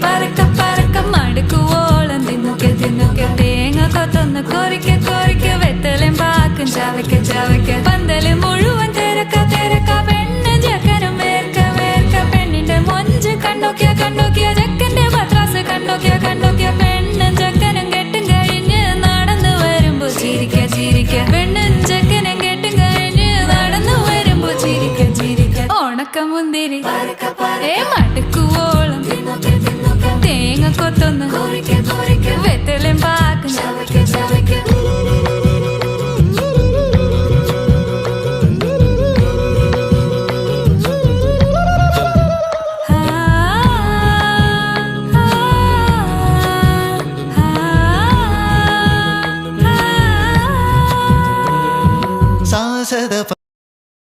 പറക്ക പറക്ക മടുക്കുവോളം തിന്നുക്കെ തിന്നുക്കെ തേങ്ങ കൊത്തൊന്ന് കൊറിക്ക കൊറിക്ക വെത്തലും പാക്കും ചവയ്ക്ക ചവയ്ക്ക പന്തല് മുഴുവൻ തിരക്ക തിരക്ക പെണ്ണ് ചെക്കനും വേർക്ക വേർക്ക പെണ്ണിന്റെ മൊഞ്ച് കണ്ടോക്കിയ കണ്ടോക്കിയ ചെക്കന്റെ പത്രാസ് കണ്ടോക്കിയ കണ്ടോക്കിയ പെണ്ണും ചെക്കനും കെട്ടും കഴിഞ്ഞ് നടന്നു വരുമ്പോ ചിരിക്ക ചിരിക്ക പെണ്ണും ചെക്കനും കെട്ടും കഴിഞ്ഞ് നടന്നു വരുമ്പോ ചിരിക്ക ചിരിക്ക ഉണക്കമുന്തിരി മടുക്കുവോളം തേങ്ങ കൊത്തൊന്ന് വെത്തലും പാക്കും